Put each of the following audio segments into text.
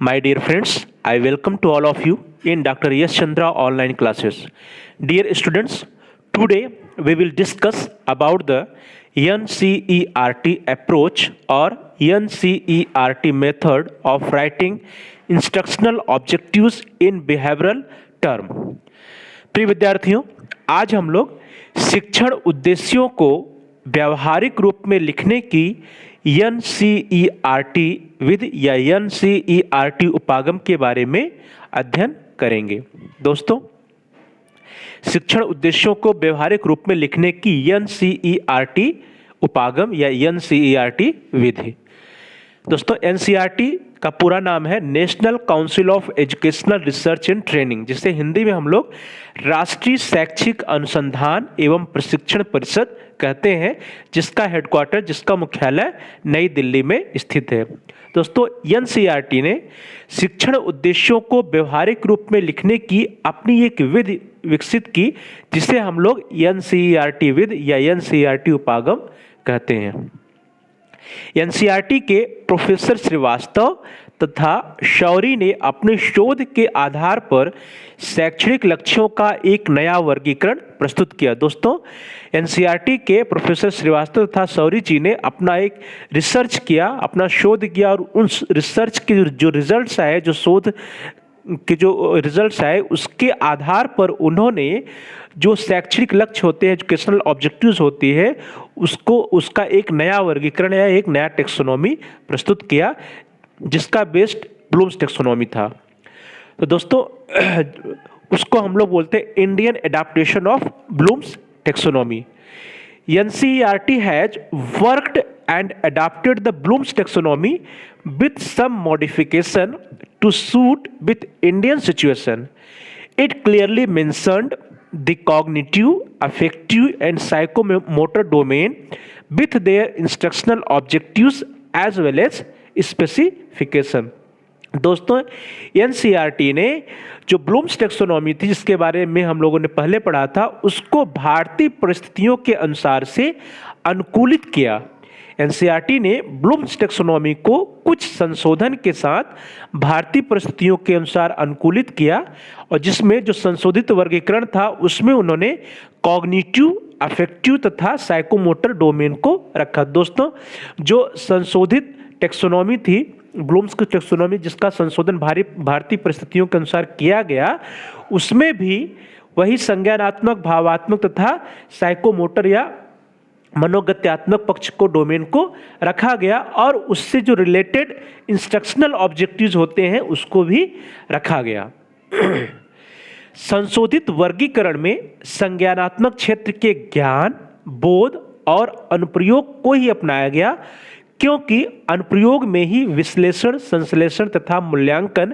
My dear friends, I welcome to all of you in Dr. Yes Chandra online classes. Dear students, today we will discuss about the NCERT approach or NCERT method of writing instructional objectives in behavioral term. प्रिय विद्यार्थियों, आज हम लोग शिक्षण उद्देश्यों को व्यावहारिक रूप में लिखने की एनसीईआरटी विधि या एनसीईआरटी उपागम के बारे में अध्ययन करेंगे। दोस्तों, शिक्षण उद्देश्यों को व्यावहारिक रूप में लिखने की एनसीईआरटी उपागम या एनसीईआरटी विधि। दोस्तों, एनसीईआरटी का पूरा नाम है national council of educational research and training, जिसे हिंदी में हम लोग राष्ट्रीय शैक्षिक अनुसंधान एवं प्रशिक्षण परिषद कहते हैं, जिसका मुख्यालय नई दिल्ली में स्थित है। दोस्तों, एनसीईआरटी ने शिक्षण उद्देश्यों को व्यवहारिक रूप में लिखने की अपनी एक विधि विकसित की, जिसे हम लोग एनसीईआरटी विधि या एनसीईआरटी उपागम कहते हैं। एनसीईआरटी के प्रोफेसर श्रीवास्तव तथा शौरी ने अपने शोध के आधार पर शैक्षणिक लक्ष्यों का एक नया वर्गीकरण प्रस्तुत किया। दोस्तों, एनसीईआरटी के प्रोफेसर श्रीवास्तव तथा शौरी जी ने अपना एक रिसर्च किया, अपना शोध किया, और उन रिसर्च के जो रिजल्ट्स आए, जो शोध के जो रिजल्ट्स आए, उसके आधार पर उन्होंने जो शैक्षणिक लक्ष्य होते हैं, एजुकेशनल ऑब्जेक्टिव्स होती है, उसका एक नया वर्गीकरण या एक नया टेक्सोनॉमी प्रस्तुत किया, जिसका बेस्ड ब्लूम्स टेक्सोनॉमी था। तो दोस्तों, उसको हम लोग बोलते हैं Indian adaptation of Bloom's taxonomy. NCERT has worked and adapted the Bloom's taxonomy with some modification to suit with Indian situation. It clearly mentioned the cognitive, affective, and psychomotor domain with their instructional objectives as well as specification. दोस्तों, NCERT ने जो blooms taxonomy थी, जिसके बारे में हम लोगों ने पहले पढ़ा था, उसको भारतीय परिस्थितियों के अनुसार से अनुकूलित किया। एनसीईआरटी ने ब्लूम्स टेक्सोनॉमी को कुछ संशोधन के साथ भारतीय परिस्थितियों के अनुसार अनुकूलित किया, और जिसमें जो संशोधित वर्गीकरण था उसमें उन्होंने कॉग्निटिव, अफेक्टिव तथा साइकोमोटर डोमेन को रखा। दोस्तों, जो संशोधित टेक्सोनॉमी थी, ब्लूम्स की टेक्सोनॉमी, जिसका संशोधन भारतीय परिस्थितियों के अनुसार किया गया, उसमें भी वही संज्ञानात्मक, भावात्मक तथा साइकोमोटर या मनोगत्यात्मक पक्ष को, डोमेन को रखा गया, और उससे जो रिलेटेड इंस्ट्रक्शनल ऑब्जेक्टिव्स होते हैं उसको भी रखा गया। संशोधित वर्गीकरण में संज्ञानात्मक क्षेत्र के ज्ञान, बोध और अनुप्रयोग को ही अपनाया गया, क्योंकि अनुप्रयोग में ही विश्लेषण, संश्लेषण तथा मूल्यांकन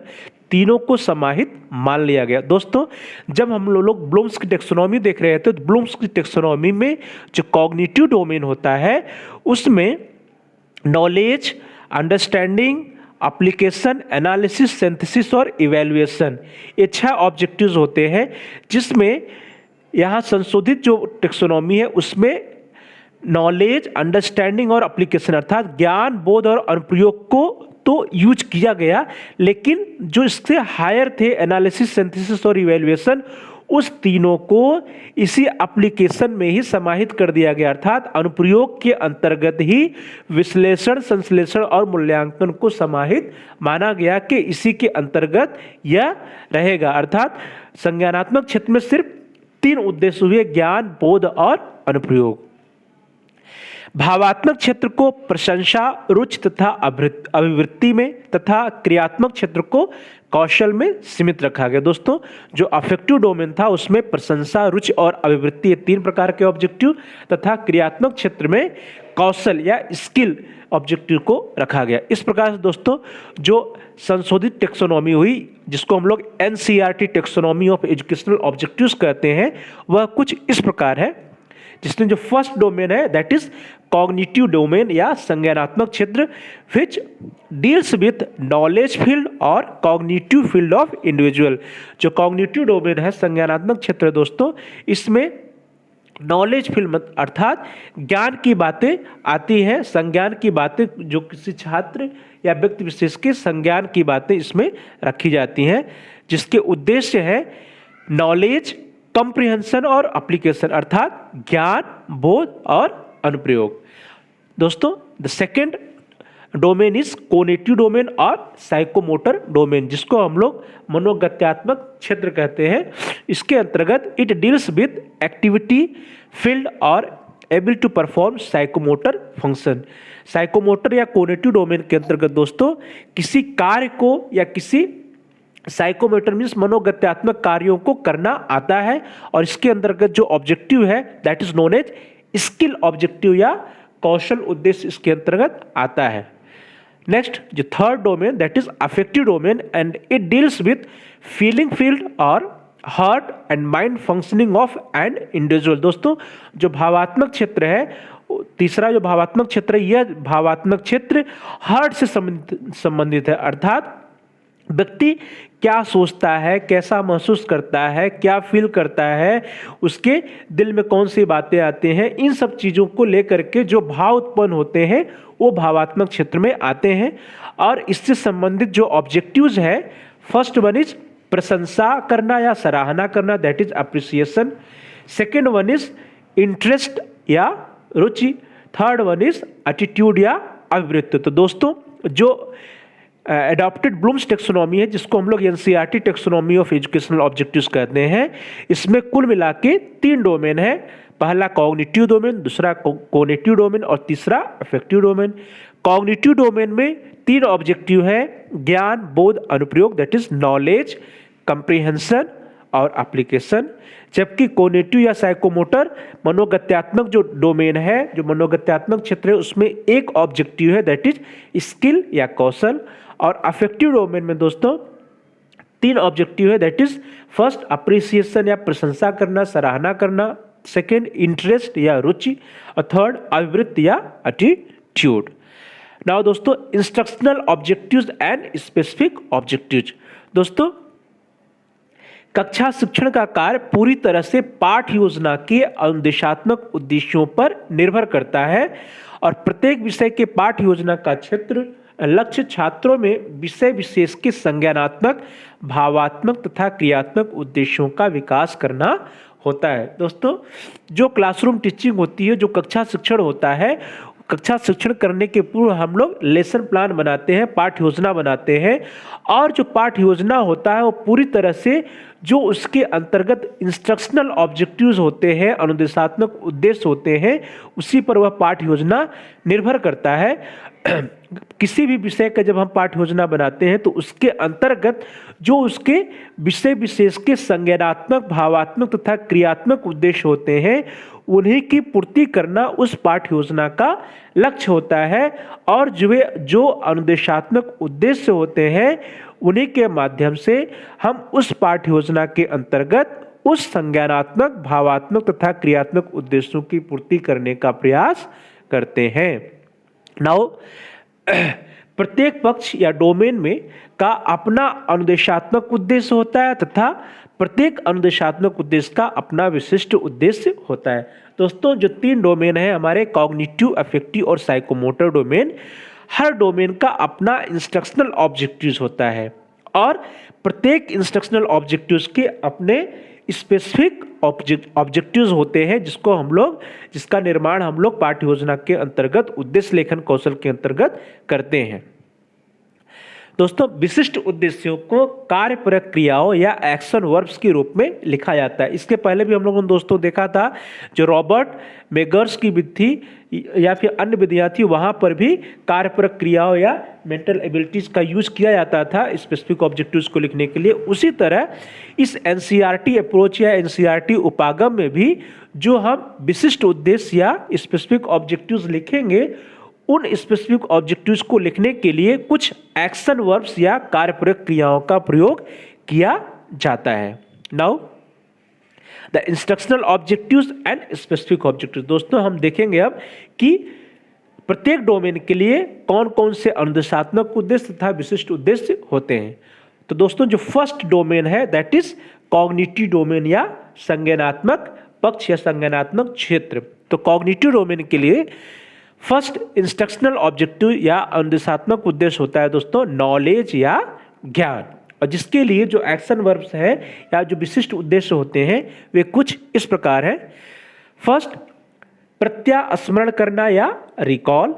तीनों को समाहित मान लिया गया। दोस्तों, जब हम लोग ब्लूम्स की टेक्सोनॉमी देख रहे थे, तो ब्लूम्स की टेक्सोनॉमी में जो कॉग्निटिव डोमेन होता है, उसमें knowledge, understanding, application, analysis, synthesis और इवैल्यूएशन, ये 6 ऑब्जेक्टिव्स होते हैं, जिसमें यहाँ संशोधित जो टेक्सोनॉमी है उसमें नॉलेज, अंडरस्टैंडिंग और एप्लीकेशन, अर्थात ज्ञान, बोध और अनुप्रयोग को तो यूज किया गया, लेकिन जो इससे हायर थे, एनालिसिस, सिंथेसिस और इवैल्यूएशन, उस तीनों को इसी एप्लीकेशन में ही समाहित कर दिया गया, अर्थात अनुप्रयोग के अंतर्गत ही विश्लेषण, संश्लेषण और मूल्यांकन को समाहित माना गया कि इसी के अंतर्गत यह रहेगा। अर्थात संज्ञानात्मक क्षेत्र में सिर्फ 3 उद्देश्य हुए: ज्ञान, बोध और अनुप्रयोग। भावात्मक क्षेत्र को प्रशंसा, रुचि तथा अभिवृत्ति में तथा क्रियात्मक क्षेत्र को कौशल में सीमित रखा गया। दोस्तों, जो अफेक्टिव डोमेन था उसमें प्रशंसा, रुचि और अभिवृत्ति, ये 3 प्रकार के ऑब्जेक्टिव, तथा क्रियात्मक क्षेत्र में कौशल या स्किल ऑब्जेक्टिव को रखा गया। इस प्रकार से दोस्तों, जो संशोधित टेक्सोनॉमी हुई, जिसको हम लोग NCERT taxonomy of educational objectives कहते हैं, वह कुछ इस प्रकार है, जिसमें जो फर्स्ट डोमेन है, दैट इज कॉग्निटिव डोमेन या संज्ञानात्मक क्षेत्र, which deals with knowledge field और कॉग्निटिव फील्ड ऑफ इंडिविजुअल। जो कॉग्निटिव डोमेन है, संज्ञानात्मक क्षेत्र है दोस्तों, इसमें नॉलेज फील्ड अर्थात ज्ञान की बातें आती हैं, संज्ञान की बातें, जो किसी छात्र या व्यक्ति विशेष के संज्ञान की बातें इसमें रखी जाती हैं, जिसके उद्देश्य है नॉलेज, कंप्रिहेंशन और एप्लीकेशन अर्थात ज्ञान, बोध और अनुप्रयोग। दोस्तों the second domain is cognitive domain और साइकोमोटर डोमेन, जिसको हम लोग मनोगत्यात्मक क्षेत्र कहते हैं। इसके अंतर्गत it deals with activity, field और able to perform psychomotor function. Psychomotor या कोग्निटिव डोमेन के अंतर्गत दोस्तों किसी कार्य को या किसी साइकोमोटर मीन्स मनोगत्यात्मक कार्यों को करना आता है, और इसके अंतर्गत जो ऑब्जेक्टिव है that is known as skill objective या कौशल उद्देश्य इसके अंतर्गत आता है। नेक्स्ट जो third domain that is affective domain and it deals with feeling field और heart and mind functioning of an individual. दोस्तों जो भावात्मक क्षेत्र है, तीसरा जो भावात्मक क्षेत्र है, यह भावात्मक क्षेत्र हार्ट से संबंधित है, अर्थात व्यक्ति क्या सोचता है, कैसा महसूस करता है, क्या फील करता है, उसके दिल में कौन सी बातें आती हैं, इन सब चीज़ों को लेकर के जो भाव उत्पन्न होते हैं वो भावात्मक क्षेत्र में आते हैं। और इससे संबंधित जो ऑब्जेक्टिव्स है, फर्स्ट वन इज प्रशंसा करना या सराहना करना that is appreciation, second one is interest या रुचि, थर्ड वन इज एटीट्यूड या अभिवृत्ति। तो दोस्तों जो एडॉप्टेड ब्लूम्स टेक्सोनॉमी है, जिसको हम लोग NCERT taxonomy of educational objectives कहते हैं, इसमें कुल मिला के 3 डोमेन है। पहला कॉग्निटिव डोमेन, दूसरा कोग्निटिव डोमेन और तीसरा अफेक्टिव डोमेन। कॉग्निटिव डोमेन में 3 ऑब्जेक्टिव है, ज्ञान, बोध, अनुप्रयोग दैट इज नॉलेज, कंप्रिहेंशन और एप्लीकेशन। जबकि कोग्निटिव या साइकोमोटर मनोगत्यात्मक जो डोमेन है, जो मनोगत्यात्मक क्षेत्र है, उसमें एक ऑब्जेक्टिव है दैट इज स्किल या कौशल। और अफेक्टिव डोमेन में दोस्तों 3 ऑब्जेक्टिव है दैट इज फर्स्ट अप्रिसिएशन या प्रशंसा करना, सराहना करना, सेकेंड इंटरेस्ट या रुचि, और थर्ड अभिवृत्ति या एटीट्यूड। नाउ दोस्तों instructional objectives and specific objectives. दोस्तों कक्षा शिक्षण का कार्य पूरी तरह से पाठ योजना के अनुदेशात्मक उद्देश्यों पर निर्भर करता है, और प्रत्येक विषय के पाठ योजना का क्षेत्र लक्ष्य छात्रों में विषय विशेष के संज्ञानात्मक, भावात्मक तथा क्रियात्मक उद्देश्यों का विकास करना होता है। दोस्तों जो क्लासरूम टीचिंग होती है, जो कक्षा शिक्षण होता है, कक्षा शिक्षण करने के पूर्व हम लोग लेसन प्लान बनाते हैं, पाठ योजना बनाते हैं, और जो पाठ योजना होता है वो पूरी तरह से जो उसके अंतर्गत इंस्ट्रक्शनल ऑब्जेक्टिव्स होते हैं, अनुदेशात्मक उद्देश्य होते हैं, उसी पर वह पाठ योजना निर्भर करता है। किसी भी विषय का जब हम पाठ योजना बनाते हैं तो उसके अंतर्गत जो उसके विषय विशेष के संज्ञानात्मक, भावात्मक तथा क्रियात्मक उद्देश्य होते हैं, उन्हीं की पूर्ति करना उस पाठ योजना का लक्ष्य होता है, और जो अनुदेशात्मक उद्देश्य होते हैं उन्हीं के माध्यम से हम उस पाठ योजना के अंतर्गत उस संज्ञानात्मक, भावात्मक तथा क्रियात्मक उद्देश्यों की पूर्ति करने का प्रयास करते हैं। नाउ प्रत्येक पक्ष या डोमेन में का अपना अनुदेशात्मक उद्देश्य होता है तथा प्रत्येक अनुदेशात्मक उद्देश्य का अपना विशिष्ट उद्देश्य होता है। दोस्तों जो 3 डोमेन है हमारे कॉग्निटिव, अफेक्टिव और साइकोमोटर डोमेन, हर डोमेन का अपना इंस्ट्रक्शनल ऑब्जेक्टिव्स होता है, और प्रत्येक इंस्ट्रक्शनल ऑब्जेक्टिव्स के अपने स्पेसिफिक ऑब्जेक्टिव्स होते हैं, जिसका निर्माण हम लोग पाठ्य योजना के अंतर्गत उद्देश्य लेखन कौशल के अंतर्गत करते हैं। दोस्तों विशिष्ट उद्देश्यों को कार्य प्रक्रियाओं या एक्शन वर्ब्स के रूप में लिखा जाता है। इसके पहले भी हम लोगों ने दोस्तों देखा था, जो रॉबर्ट मेगर्स की विधि या फिर अन्य विधियां थी, वहां पर भी कार्य प्रक्रियाओं या मेंटल एबिलिटीज का यूज किया जाता था स्पेसिफिक ऑब्जेक्टिव्स को लिखने के लिए। उसी तरह इस एनसीईआरटी अप्रोच या एनसीईआरटी उपागम में भी जो हम विशिष्ट उद्देश्य या स्पेसिफिक ऑब्जेक्टिव्स लिखेंगे, उन स्पेसिफिक ऑब्जेक्टिव्स को लिखने के लिए कुछ एक्शन वर्ब्स या कार्य प्रक्रियाओं का प्रयोग किया जाता है। Now the instructional objectives and specific objectives. दोस्तों हम देखेंगे अब कि प्रत्येक डोमेन के लिए कौन कौन से अनुदेशात्मक उद्देश्य तथा विशिष्ट उद्देश्य होते हैं। तो दोस्तों जो फर्स्ट डोमेन है दैट इज कॉग्निटिव डोमेन या संज्ञानात्मक पक्ष या संज्ञानात्मक क्षेत्र। तो कॉग्निटिव डोमेन के लिए फर्स्ट इंस्ट्रक्शनल ऑब्जेक्टिव या अनुदेशात्मक उद्देश्य होता है दोस्तों नॉलेज या ज्ञान, और जिसके लिए जो एक्शन वर्ब्स है या जो विशिष्ट उद्देश्य होते हैं वे कुछ इस प्रकार है। फर्स्ट, प्रत्यास्मरण करना या रिकॉल।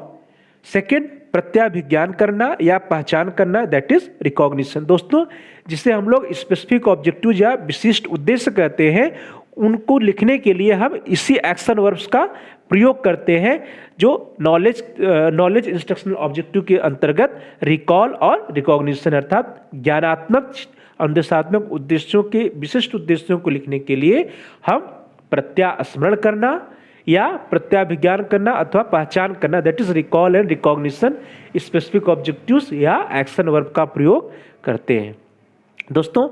सेकंड, प्रत्याभिज्ञान करना या पहचान करना, दैट इज रिकॉग्निशन। दोस्तों, जिसे हम लोग स्पेसिफिक ऑब्जेक्टिव या विशिष्ट उद्देश्य कहते हैं, उनको लिखने के लिए हम इसी एक्शन वर्ब्स का प्रयोग करते हैं जो नॉलेज इंस्ट्रक्शनल ऑब्जेक्टिव के अंतर्गत रिकॉल और रिकॉग्निशन अर्थात ज्ञानात्मक अनुदेशात्मक उद्देश्यों के विशिष्ट उद्देश्यों को लिखने के लिए हम प्रत्यास्मरण करना या प्रत्याभिज्ञान करना अथवा पहचान करना, that is recall and recognition, specific objectives या एक्शन वर्ब का प्रयोग करते हैं। दोस्तों,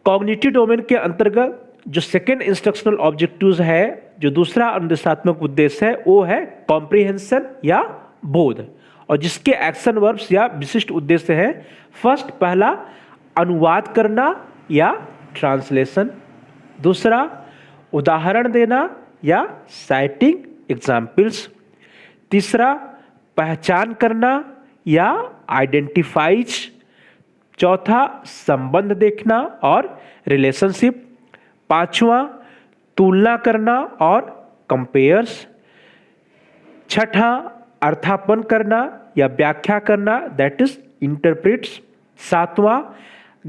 कॉग्निटिव डोमेन के अंतर्गत जो सेकेंड इंस्ट्रक्शनल ऑब्जेक्टिव्स है, जो दूसरा अनुदेशात्मक उद्देश्य है, वो है कॉम्प्रिहेंशन या बोध, और जिसके एक्शन वर्ब्स या विशिष्ट उद्देश्य है फर्स्ट, पहला अनुवाद करना या ट्रांसलेशन। दूसरा, उदाहरण देना या साइटिंग एग्जाम्पल्स। तीसरा, पहचान करना या आइडेंटिफाइज। चौथा, संबंध देखना और रिलेशनशिप। पांचवा, तुलना करना और कंपेयर्स। छठा, अर्थापन करना या व्याख्या करना, दैट इज इंटरप्रेट्स। सातवां,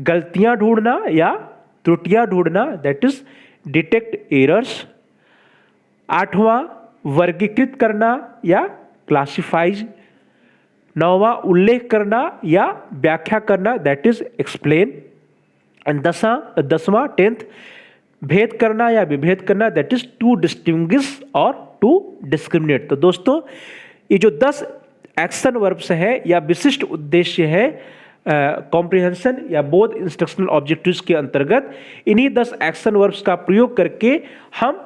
गलतियां ढूंढना या त्रुटियां ढूंढना, दैट इज डिटेक्ट एरर्स। आठवां, वर्गीकृत करना या क्लासिफाइज। नौवां, उल्लेख करना या व्याख्या करना, दैट इज एक्सप्लेन। एंड दसवां, 10th, भेद करना या विभेद करना, दैट इज टू डिस्टिंग्विश और टू डिस्क्रिमिनेट। तो दोस्तों, ये जो 10 एक्शन वर्ब्स है या विशिष्ट उद्देश्य है कॉम्प्रिहेंशन या बोध इंस्ट्रक्शनल ऑब्जेक्टिव्स के अंतर्गत, इन्हीं 10 एक्शन वर्ब्स का प्रयोग करके हम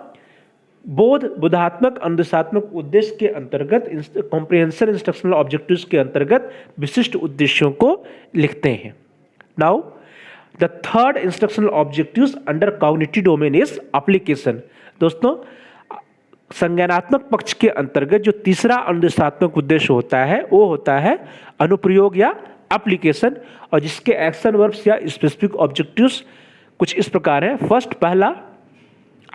बोधात्मक अनुदेशात्मक उद्देश्य के अंतर्गत कॉम्प्रिहेंशन इंस्ट्रक्शनल ऑब्जेक्टिव्स के अंतर्गत विशिष्ट उद्देश्यों को लिखते हैं। Now the third instructional objectives under cognitive domain is application. दोस्तों, संज्ञानात्मक पक्ष के अंतर्गत जो तीसरा अनुदेशात्मक उद्देश्य होता है वो होता है अनुप्रयोग या एप्लीकेशन, और जिसके एक्शन वर्ब्स या स्पेसिफिक ऑब्जेक्टिव्स कुछ इस प्रकार हैं। फर्स्ट, पहला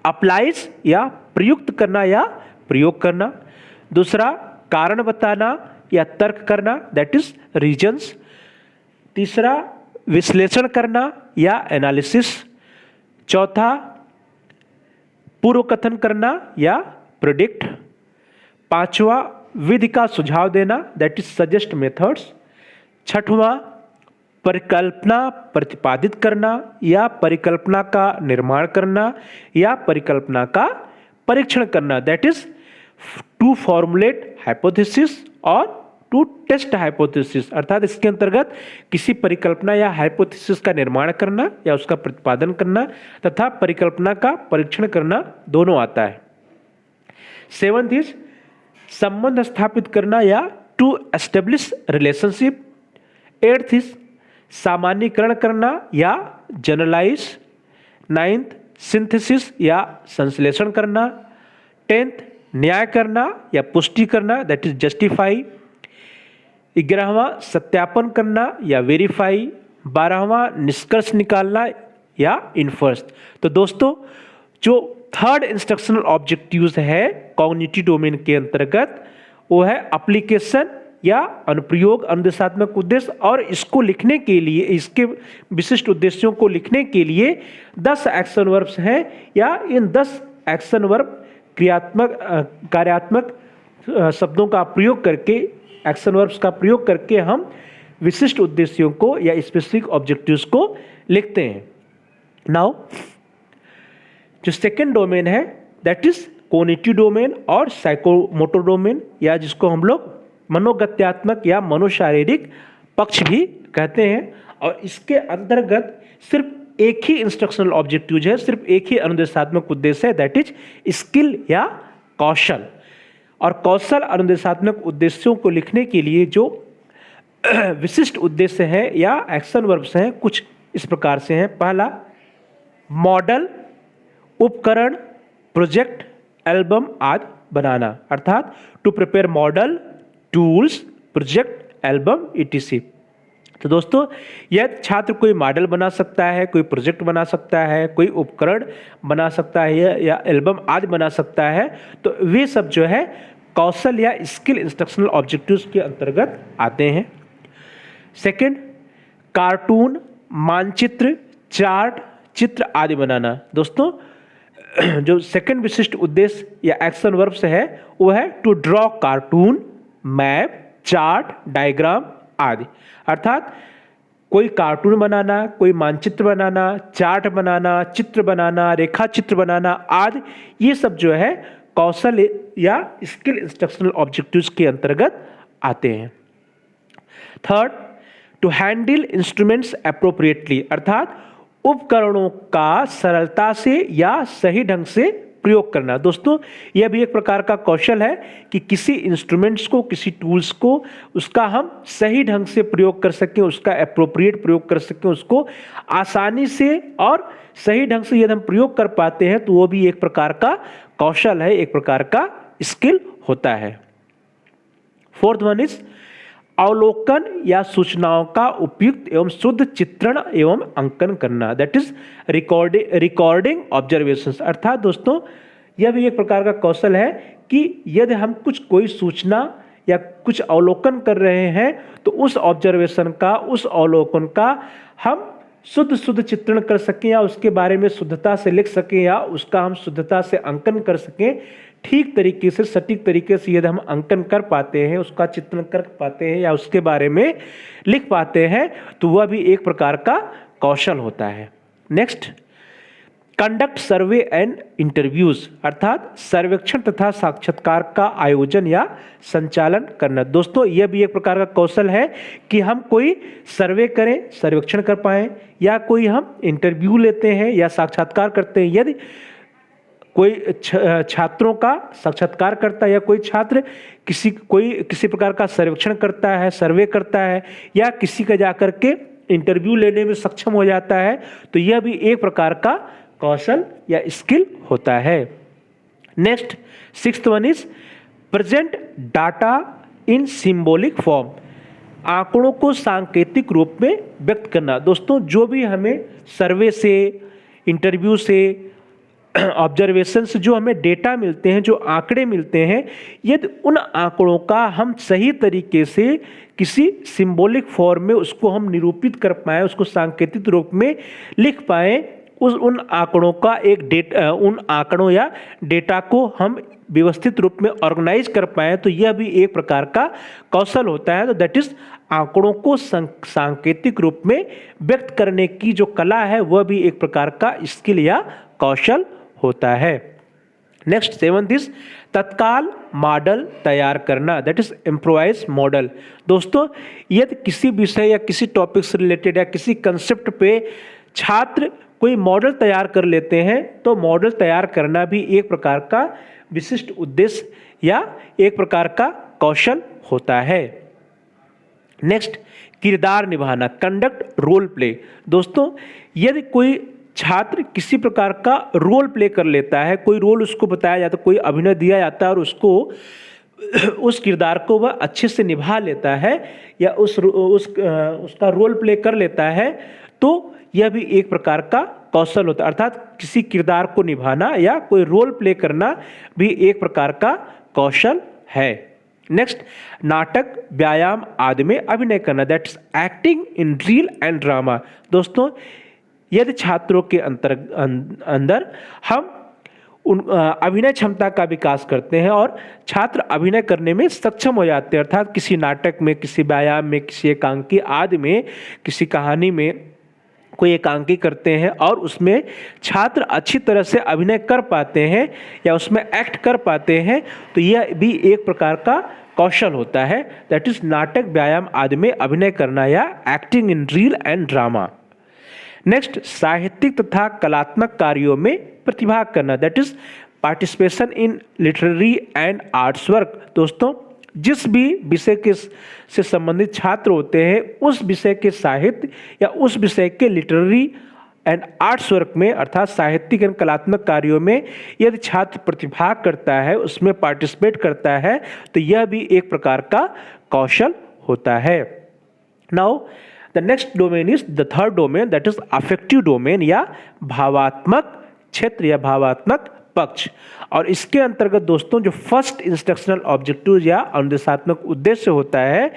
अप्लाइज या प्रयुक्त करना या प्रयोग करना। दूसरा, कारण बताना या तर्क करना, दैट इज रीजंस। तीसरा, विश्लेषण करना या एनालिसिस। चौथा, पूर्व कथन करना या प्रेडिक्ट। पांचवा, विधि का सुझाव देना, दैट इज सजेस्ट मेथड्स। छठवां, परिकल्पना प्रतिपादित करना या परिकल्पना का निर्माण करना या परिकल्पना का परीक्षण करना, that is to formulate hypothesis और टू टेस्ट हाइपोथेसिस, अर्थात इसके अंतर्गत किसी परिकल्पना या हाइपोथेसिस का निर्माण करना या उसका प्रतिपादन करना तथा परिकल्पना का परीक्षण करना दोनों आता है। 7th इज संबंध स्थापित करना या to establish relationship. 8th is सामान्यीकरण करना या जनरलाइज। 9th, सिंथेसिस या संश्लेषण करना। 10th, न्याय करना या पुष्टि करना, दैट इज जस्टिफाई। 11वां, सत्यापन करना या वेरीफाई। 12वां, निष्कर्ष निकालना या इन्फर्स। तो दोस्तों, जो थर्ड इंस्ट्रक्शनल ऑब्जेक्टिव्स है कॉग्निटिव डोमेन के अंतर्गत वो है एप्लीकेशन या अनुप्रयोग अनुदेशात्मक उद्देश्य, और इसको लिखने के लिए, इसके विशिष्ट उद्देश्यों को लिखने के लिए 10 एक्शन वर्ब्स हैं, या इन 10 एक्शन वर्ब कार्यात्मक शब्दों का प्रयोग करके, एक्शन वर्ब्स का प्रयोग करके हम विशिष्ट उद्देश्यों को या स्पेसिफिक ऑब्जेक्टिव्स को लिखते हैं। नाउ जो सेकेंड डोमेन है दैट इज कॉग्निटिव डोमेन और साइकोमोटर डोमेन, या जिसको हम लोग मनोगत्यात्मक या मनोशारीरिक पक्ष भी कहते हैं, और इसके अंतर्गत सिर्फ एक ही इंस्ट्रक्शनल ऑब्जेक्टिव है, सिर्फ एक ही अनुदेशात्मक उद्देश्य है, दैट इज स्किल या कौशल। और कौशल अनुदेशात्मक उद्देश्यों को लिखने के लिए जो विशिष्ट उद्देश्य है या एक्शन वर्ब्स हैं कुछ इस प्रकार से हैं। पहला, मॉडल, उपकरण प्रोजेक्ट, एल्बम आदि बनाना, अर्थात to prepare model, tools, project, album etc। तो दोस्तों यह छात्र कोई मॉडल बना सकता है, कोई प्रोजेक्ट बना सकता है, कोई उपकरण बना सकता है या एल्बम आदि बना सकता है। तो वे सब जो है कौशल या स्किल इंस्ट्रक्शनल ऑब्जेक्टिव्स के अंतर्गत आते हैं। सेकंड, कार्टून, मानचित्र, चार्ट, चित्र आदि बनाना। दोस्तों जो सेकंड विशिष्ट उद्देश्य या एक्शन वर्ब्स है वो है to draw cartoon, map, chart, diagram आदि, अर्थात कोई कार्टून बनाना, कोई मानचित्र बनाना, चार्ट बनाना, चित्र बनाना, रेखा चित्र बनाना आदि, ये सब जो है कौशल या स्किल इंस्ट्रक्शनल ऑब्जेक्टिव्स के अंतर्गत आते हैं। Third, to handle instruments appropriately, अर्थात उपकरणों का सरलता से या सही ढंग से प्रयोग करना। दोस्तों यह भी एक प्रकार का कौशल है कि किसी इंस्ट्रूमेंट्स को, किसी टूल्स को, उसका हम सही ढंग से प्रयोग कर सकें, उसका एप्रोप्रिएट प्रयोग कर सकें, उसको आसानी से और सही ढंग से यदि हम प्रयोग कर पाते हैं तो वो भी एक प्रकार का कौशल है, एक प्रकार का स्किल होता है। फोर्थ वन इज अवलोकन या सूचनाओं का उपयुक्त एवं शुद्ध चित्रण एवं अंकन करना, दैट इज रिकॉर्डिंग ऑब्जर्वेशंस, अर्थात दोस्तों यह भी एक प्रकार का कौशल है कि यदि हम कोई सूचना या कुछ अवलोकन कर रहे हैं तो उस ऑब्जर्वेशन का, उस अवलोकन का हम शुद्ध चित्रण कर सकें या उसके बारे में शुद्धता से लिख सकें या उसका हम शुद्धता से अंकन कर सकें। ठीक तरीके से, सटीक तरीके से यदि हम अंकन कर पाते हैं, उसका चित्रण कर पाते हैं या उसके बारे में लिख पाते हैं तो वह भी एक प्रकार का कौशल होता है। Next, conduct survey and interviews, अर्थात सर्वेक्षण तथा साक्षात्कार का आयोजन या संचालन करना। दोस्तों यह भी एक प्रकार का कौशल है कि हम कोई सर्वे करें, सर्वेक्षण कर पाएं, या कोई हम इंटरव्यू लेते हैं या साक्षात्कार करते हैं। यदि कोई छात्रों का साक्षात्कार करता है या कोई छात्र किसी प्रकार का सर्वेक्षण करता है, सर्वे करता है या किसी का जाकर के इंटरव्यू लेने में सक्षम हो जाता है तो यह भी एक प्रकार का कौशल या स्किल होता है। Next, sixth one is present data in symbolic form, आंकड़ों को सांकेतिक रूप में व्यक्त करना। दोस्तों जो भी हमें सर्वे से, इंटरव्यू से, ऑब्जर्वेशन से जो हमें डेटा मिलते हैं, जो आंकड़े मिलते हैं, यदि उन आंकड़ों का हम सही तरीके से किसी सिंबॉलिक फॉर्म में उसको हम निरूपित कर पाएँ, उसको सांकेतिक रूप में लिख पाएँ, उन आंकड़ों का उन आंकड़ों या डेटा को हम व्यवस्थित रूप में ऑर्गेनाइज कर पाएँ तो यह भी एक प्रकार का कौशल होता है। तो दैट इज आंकड़ों को सांकेतिक रूप में व्यक्त करने की जो कला है वह भी एक प्रकार का स्किल या कौशल होता है। नेक्स्ट, सेवंथ इज तत्काल मॉडल तैयार करना, दैट इज इम्प्रोवाइज मॉडल। दोस्तों यदि किसी विषय या किसी टॉपिक से रिलेटेड या किसी कंसेप्ट पे छात्र कोई मॉडल तैयार कर लेते हैं तो मॉडल तैयार करना भी एक प्रकार का विशिष्ट उद्देश्य या एक प्रकार का कौशल होता है। नेक्स्ट, किरदार निभाना, कंडक्ट रोल प्ले। दोस्तों यदि कोई छात्र किसी प्रकार का रोल प्ले कर लेता है, कोई रोल उसको बताया जाता है, कोई अभिनय दिया जाता है और उसको उस किरदार को वह अच्छे से निभा लेता है या उसका रोल प्ले कर लेता है तो यह भी एक प्रकार का कौशल होता है, अर्थात किसी किरदार को निभाना या कोई रोल प्ले करना भी एक प्रकार का कौशल है। नेक्स्ट, नाटक, व्यायाम आदि में अभिनय करना, that's acting in reel and drama. दोस्तों यदि छात्रों के अंदर हम उन अभिनय क्षमता का विकास करते हैं और छात्र अभिनय करने में सक्षम हो जाते हैं, अर्थात किसी नाटक में, किसी व्यायाम में, किसी एकांकी आदि में, किसी कहानी में कोई एकांकी करते हैं और उसमें छात्र अच्छी तरह से अभिनय कर पाते हैं या उसमें एक्ट कर पाते हैं तो यह भी एक प्रकार का कौशल होता है, दैट इज नाटक, व्यायाम आदि में अभिनय करना या acting in reel and drama. Next, साहित्यिक तथा कलात्मक कार्यों में प्रतिभा करना, that is participation in literary and arts work. दोस्तों जिस भी विषय के से संबंधित छात्र होते हैं उस विषय के साहित्य या उस विषय के लिटरेरी एंड आर्ट्स वर्क में अर्थात साहित्यिक एवं कलात्मक कार्यों में यदि छात्र प्रतिभाग करता है, उसमें पार्टिसिपेट करता है, तो यह भी एक प्रकार का कौशल होता है। Now the next domain is the third domain, that is affective domain या भावात्मक क्षेत्र या भावात्मक पक्ष। और इसके अंतर्गत दोस्तों जो फर्स्ट इंस्ट्रक्शनल ऑब्जेक्टिव या अनुदेशात्मक उद्देश्य होता है,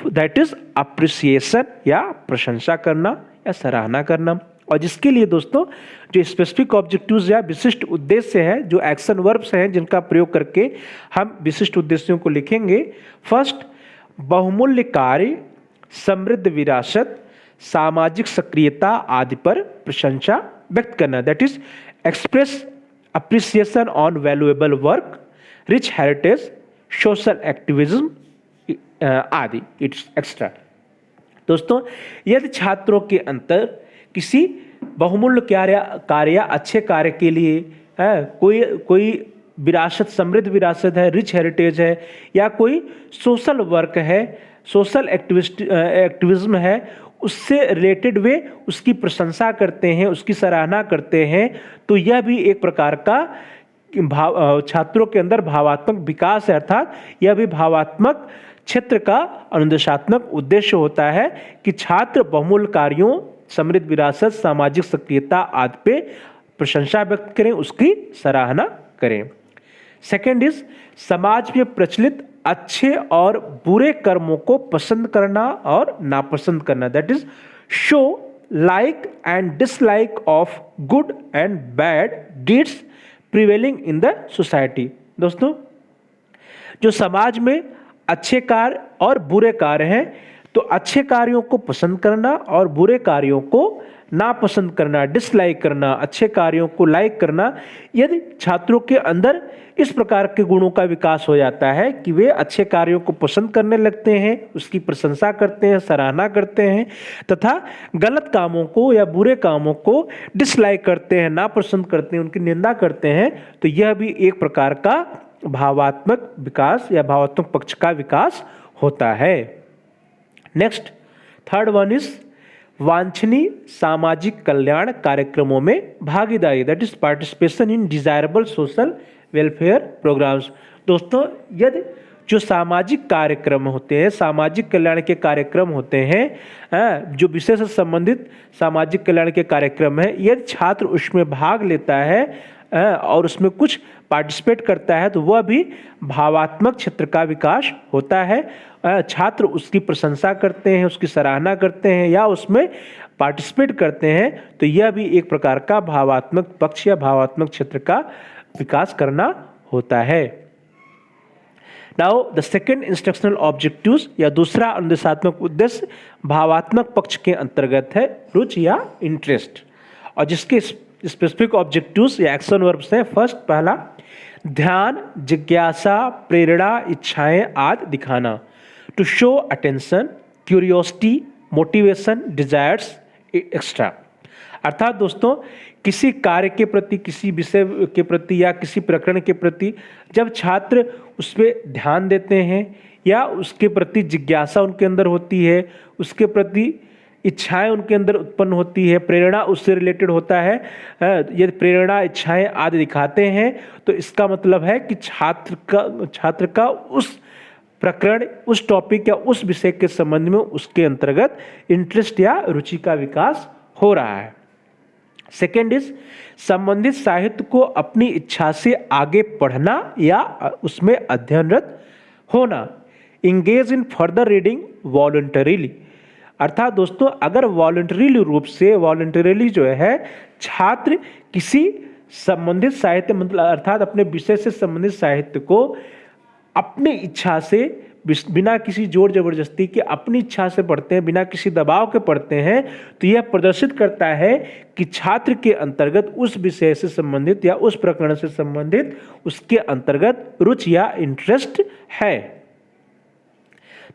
दैट इज अप्रिसिएशन या प्रशंसा करना या सराहना करना। और जिसके लिए दोस्तों जो स्पेसिफिक ऑब्जेक्टिव्स या विशिष्ट उद्देश्य है, जो एक्शन वर्ब्स हैं जिनका प्रयोग करके हम विशिष्ट उद्देश्यों को लिखेंगे। फर्स्ट, बहुमूल्य कार्य, समृद्ध विरासत, सामाजिक सक्रियता आदि पर प्रशंसा व्यक्त करना, that is express appreciation on valuable work, rich heritage, social activism आदि इट्स एक्स्ट्रा। दोस्तों यदि छात्रों के अंतर किसी बहुमूल्य कार्य या अच्छे कार्य के लिए कोई विरासत, समृद्ध विरासत है, रिच हेरिटेज है, या कोई सोशल वर्क है, सोशल एक्टिविज्म है, उससे रिलेटेड वे उसकी प्रशंसा करते हैं, उसकी सराहना करते हैं, तो यह भी एक प्रकार का छात्रों के अंदर भावात्मक विकास है, अर्थात यह भी भावात्मक क्षेत्र का अनुदेशात्मक उद्देश्य होता है कि छात्र बहुमूल्य कार्यों, समृद्ध विरासत, सामाजिक सक्रियता आदि पे प्रशंसा व्यक्त करें, उसकी सराहना करें। सेकेंड इज समाज में प्रचलित अच्छे और बुरे कर्मों को पसंद करना और नापसंद करना, that is show like and dislike of good and bad deeds prevailing in the society. दोस्तों जो समाज में अच्छे कार्य और बुरे कार्य हैं, तो अच्छे कार्यों को पसंद करना और बुरे कार्यों को नापसंद करना, डिसलाइक करना, अच्छे कार्यों को लाइक करना, यदि छात्रों के अंदर इस प्रकार के गुणों का विकास हो जाता है कि वे अच्छे कार्यों को पसंद करने लगते हैं, उसकी प्रशंसा करते हैं, सराहना करते हैं, तथा गलत कामों को या बुरे कामों को डिसलाइक करते हैं, नापसंद करते हैं, उनकी निंदा करते हैं, तो यह भी एक प्रकार का भावात्मक विकास या भावात्मक पक्ष का विकास होता है। नेक्स्ट, थर्ड वन इज वांछनीय सामाजिक कल्याण कार्यक्रमों में भागीदारी, that is participation in desirable social welfare programmes. दोस्तों यदि जो सामाजिक कार्यक्रम होते हैं, सामाजिक कल्याण के कार्यक्रम होते हैं, जो विषय से संबंधित सामाजिक कल्याण के कार्यक्रम है, यदि छात्र उसमें भाग लेता है और उसमें कुछ पार्टिसिपेट करता है, तो वह भी भावात्मक क्षेत्र का विकास होता है। छात्र उसकी प्रशंसा करते हैं, उसकी सराहना करते हैं या उसमें पार्टिसिपेट करते हैं, तो यह भी एक प्रकार का भावात्मक पक्ष या भावात्मक क्षेत्र का विकास करना होता है। Now the second instructional objectives या दूसरा अनुदेशात्मक उद्देश्य भावात्मक पक्ष के अंतर्गत है रुचि या इंटरेस्ट, और जिसके स्पेसिफिक ऑब्जेक्टिव्स या एक्शन वर्ब्स हैं। फर्स्ट, पहला, ध्यान, जिज्ञासा, प्रेरणा, इच्छाएं आदि दिखाना, to show attention, curiosity, motivation, desires extra. अर्थात दोस्तों किसी कार्य के प्रति, किसी विषय के प्रति या किसी प्रकरण के प्रति जब छात्र उस पर ध्यान देते हैं या उसके प्रति जिज्ञासा उनके अंदर होती है, उसके प्रति इच्छाएं उनके अंदर उत्पन्न होती है, प्रेरणा उससे रिलेटेड होता है, यदि प्रेरणा, इच्छाएं आदि दिखाते हैं, तो इसका मतलब है कि छात्र का उस प्रकरण, उस टॉपिक या उस विषय के संबंध में उसके अंतर्गत इंटरेस्ट या रुचि का विकास हो रहा है। सेकेंड इज संबंधित साहित्य को अपनी इच्छा से आगे पढ़ना या उसमें अध्ययनरत होना, engage in further reading voluntarily. अर्थात दोस्तों अगर वॉलंटरीली जो है छात्र किसी संबंधित साहित्य, मतलब अर्थात अपने विषय से संबंधित साहित्य को अपनी इच्छा से, बिना किसी जोर जबरदस्ती के अपनी इच्छा से पढ़ते हैं, बिना किसी दबाव के पढ़ते हैं, तो यह प्रदर्शित करता है कि छात्र के अंतर्गत उस विषय से संबंधित या उस प्रकरण से संबंधित उसके अंतर्गत रुचि या इंटरेस्ट है।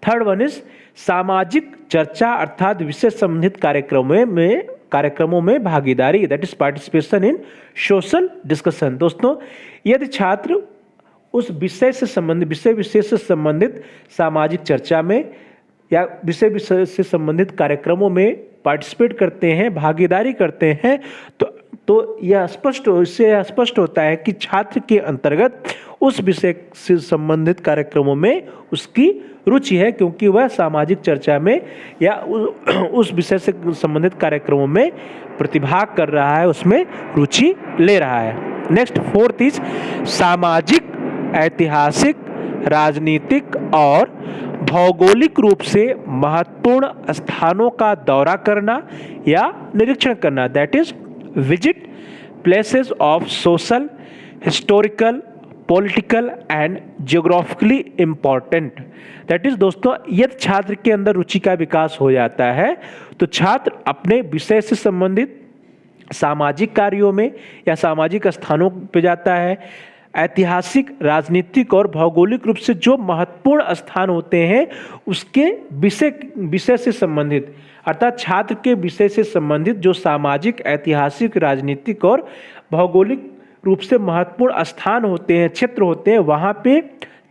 थर्ड वन इज सामाजिक चर्चा अर्थात विषय संबंधित कार्यक्रमों में भागीदारी, that is participation in social discussion. दोस्तों यदि छात्र उस विषय से संबंधित सामाजिक चर्चा में या विषय से संबंधित कार्यक्रमों में पार्टिसिपेट करते हैं, भागीदारी करते हैं, तो यह इससे स्पष्ट होता है कि छात्र के अंतर्गत उस विषय से संबंधित कार्यक्रमों में उसकी रुचि है, क्योंकि वह सामाजिक चर्चा में या उस विषय से संबंधित कार्यक्रमों में प्रतिभाग कर रहा है, उसमें रुचि ले रहा है। नेक्स्ट, फोर्थ इज सामाजिक, ऐतिहासिक, राजनीतिक और भौगोलिक रूप से महत्वपूर्ण स्थानों का दौरा करना या निरीक्षण करना, that is visit places of social, historical, political and geographically important. That is दोस्तों, यदि छात्र के अंदर रुचि का विकास हो जाता है तो छात्र अपने विषय से संबंधित सामाजिक कार्यों में या सामाजिक स्थानों पर जाता है, ऐतिहासिक, राजनीतिक और भौगोलिक रूप से जो महत्वपूर्ण स्थान होते हैं उसके विषय से संबंधित, अर्थात छात्र के विषय से संबंधित जो सामाजिक, ऐतिहासिक, राजनीतिक और भौगोलिक रूप से महत्वपूर्ण स्थान होते हैं, क्षेत्र होते हैं, वहाँ पे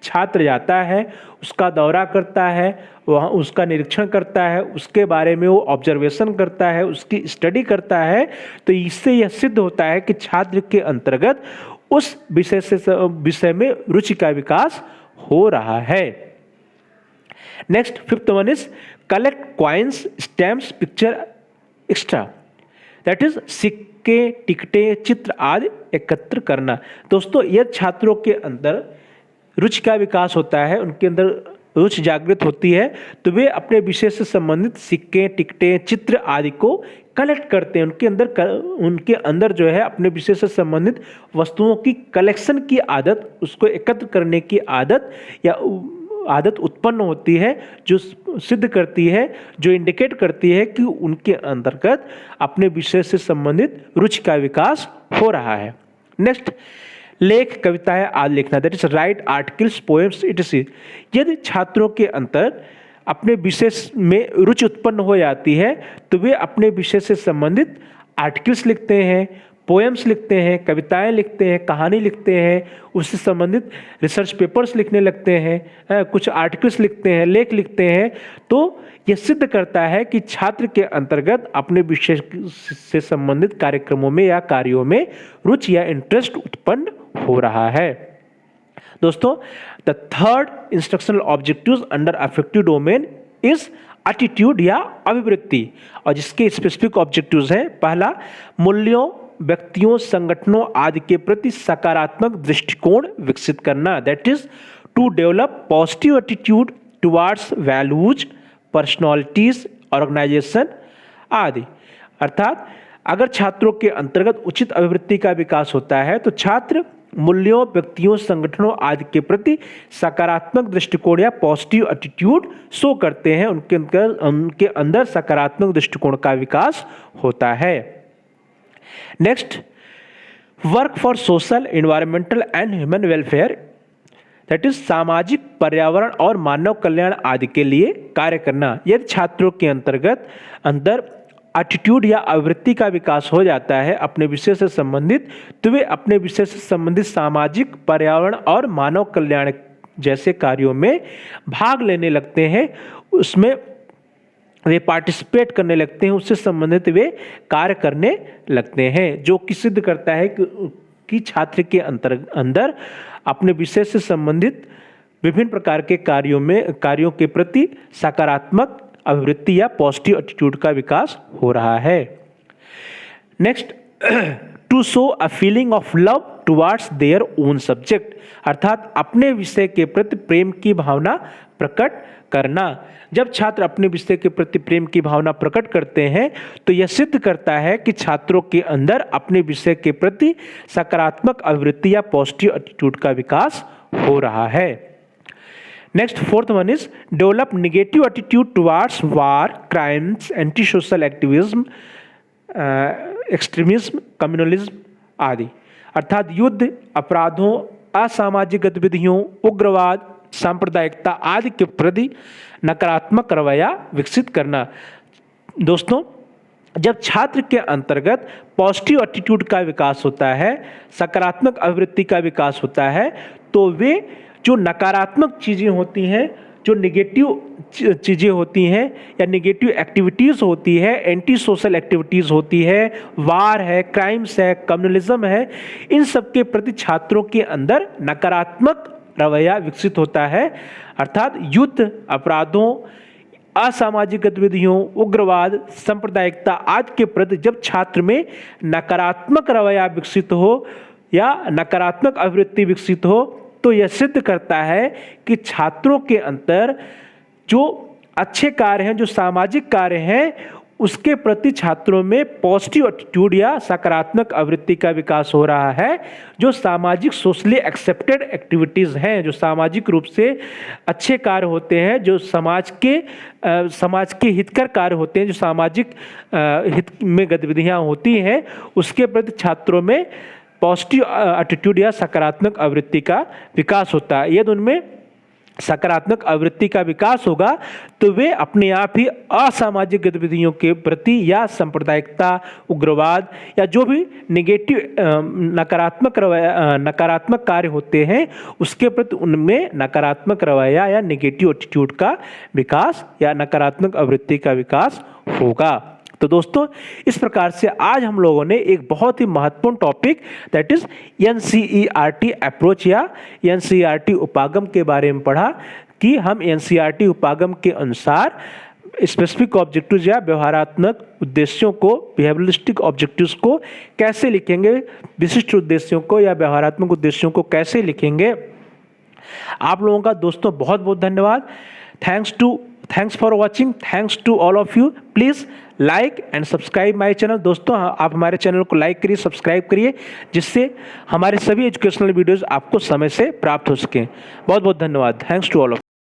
छात्र जाता है, उसका दौरा करता है, वहाँ उसका निरीक्षण करता है, उसके बारे में वो ऑब्जर्वेशन करता है, उसकी स्टडी करता है। तो इससे यह सिद्ध होता है कि छात्र के अंतर्गत उस विषय में रुचि का विकास हो रहा है। Next, fifth one is collect coins, stamps, picture extra, that is सिक्के, टिकटें, चित्र आदि एकत्र करना। दोस्तों, यदि छात्रों के अंदर रुचि का विकास होता है, उनके अंदर रुचि जागृत होती है, तो वे अपने विषय से संबंधित सिक्के, टिकटें, चित्र आदि को कलेक्ट करते हैं। उनके अंदर जो है अपने विषय से संबंधित वस्तुओं की कलेक्शन की आदत, उसको एकत्र करने की आदत या आदत उत्पन्न होती है, जो सिद्ध करती है, जो इंडिकेट करती है कि उनके अंतर्गत अपने विषय से संबंधित रुचि का विकास हो रहा है। नेक्स्ट, लेख, कविताएं आदि लिखना, that is right articles, poems it's. यदि छात्रों के अंतर अपने विषय में रुचि उत्पन्न हो जाती है तो वे अपने विषय से संबंधित आर्टिकल्स लिखते हैं, पोएम्स लिखते हैं, कविताएं लिखते हैं, कहानी लिखते हैं, उससे संबंधित रिसर्च पेपर्स लिखने लगते हैं, कुछ आर्टिकल्स लिखते हैं, लेख लिखते हैं। तो यह सिद्ध करता है कि छात्र के अंतर्गत अपने विषय से संबंधित कार्यक्रमों में या कार्यों में रुचि या इंटरेस्ट उत्पन्न हो रहा है। दोस्तों, the third instructional objectives under affective domain is attitude या अभिवृत्ति, और जिसके स्पेसिफिक ऑब्जेक्टिव्स हैं, पहला, मूल्यों, व्यक्तियों, संगठनों आदि के प्रति सकारात्मक दृष्टिकोण विकसित करना, that is to develop positive attitude towards values, personalities, organisation आदि। अर्थात अगर छात्रों के अंतर्गत उचित अभिवृत्ति का विकास होता है तो छात्र मूल्यों, व्यक्तियों, संगठनों आदि के प्रति सकारात्मक दृष्टिकोण या पॉजिटिव एटीट्यूड शो करते हैं, उनके अंदर सकारात्मक दृष्टिकोण का विकास होता है। Next, work for social, environmental and human welfare, that is सामाजिक, पर्यावरण और मानव कल्याण आदि के लिए कार्य करना। यदि छात्रों के अंदर एटीट्यूड या आवृत्ति का विकास हो जाता है अपने विषय से संबंधित, तो वे अपने विषय से संबंधित सामाजिक, पर्यावरण और मानव कल्याण जैसे कार्यों में भाग लेने लगते हैं, उसमें वे पार्टिसिपेट करने लगते हैं, उससे संबंधित वे कार्य करने लगते हैं, जो कि सिद्ध करता है कि छात्र के अंदर अपने विषय से संबंधित विभिन्न प्रकार के कार्यों के प्रति सकारात्मक अभिवृत्ति या पॉजिटिव एटीट्यूड का विकास हो रहा है। Next, to show a feeling of love towards their own subject, अर्थात अपने विषय के प्रति प्रेम की भावना प्रकट करना। जब छात्र अपने विषय के प्रति प्रेम की भावना प्रकट करते हैं तो यह सिद्ध करता है कि छात्रों के अंदर अपने विषय के प्रति सकारात्मक अभिवृत्ति या पॉजिटिव एटीट्यूड का विकास हो रहा है। Next, fourth one is develop negative attitude towards war, crimes, anti social activism, extremism, communalism आदि, अर्थात युद्ध, अपराधों, असामाजिक गतिविधियों, उग्रवाद, सांप्रदायिकता आदि के प्रति नकारात्मक रवैया विकसित करना। दोस्तों, जब छात्र के अंतर्गत पॉजिटिव एटीट्यूड का विकास होता है, सकारात्मक अभिवृत्ति का विकास होता है, तो वे जो नकारात्मक चीज़ें होती हैं, जो नेगेटिव चीज़ें होती हैं या नेगेटिव एक्टिविटीज़ होती है, एंटी सोशल एक्टिविटीज़ होती है, वार है, क्राइम्स है, कम्युनलिज्म है, इन सब के प्रति छात्रों के अंदर नकारात्मक रवैया विकसित होता है। अर्थात युद्ध, अपराधों, असामाजिक गतिविधियों, उग्रवाद, सांप्रदायिकता आदि के प्रति जब छात्र में नकारात्मक रवैया विकसित हो या नकारात्मक अभिवृत्ति विकसित हो तो यह सिद्ध करता है कि छात्रों के अंदर जो अच्छे कार्य हैं, जो सामाजिक कार्य हैं, उसके प्रति छात्रों में पॉजिटिव एटीट्यूड या सकारात्मक अवृत्ति का विकास हो रहा है। जो सामाजिक सोशली एक्सेप्टेड एक्टिविटीज़ हैं, जो सामाजिक रूप से अच्छे कार्य होते हैं, जो समाज के हितकर कार्य होते हैं, जो सामाजिक हित में गतिविधियां होती हैं, उसके प्रति छात्रों में पॉजिटिव एटीट्यूड या सकारात्मक अवृत्ति का विकास होता है। यदि उनमें सकारात्मक अवृत्ति का विकास होगा तो वे अपने आप ही असामाजिक गतिविधियों के प्रति या सांप्रदायिकता, उग्रवाद या जो भी नेगेटिव नकारात्मक कार्य होते हैं उसके प्रति उनमें नकारात्मक रवैया या नेगेटिव एटीट्यूड का विकास या नकारात्मक अवृत्ति का विकास होगा। तो दोस्तों, इस प्रकार से आज हम लोगों ने एक बहुत ही महत्वपूर्ण topic that is NCERT approach या एनसीईआरटी उपागम के बारे में पढ़ा कि हम एनसीईआरटी उपागम के अनुसार स्पेसिफिक ऑब्जेक्टिव्स या व्यवहारात्मक उद्देश्यों को, बिहेवियरिस्टिक ऑब्जेक्टिव्स को कैसे लिखेंगे, विशिष्ट उद्देश्यों को या व्यवहारात्मक उद्देश्यों को कैसे लिखेंगे। आप लोगों का दोस्तों बहुत बहुत धन्यवाद। Thanks for watching, thanks to all of you. Please like and subscribe my channel. दोस्तों, आप हमारे चैनल को लाइक करिए, सब्सक्राइब करिए, जिससे हमारे सभी एजुकेशनल वीडियोस आपको समय से प्राप्त हो सकें। बहुत बहुत धन्यवाद। Thanks to all of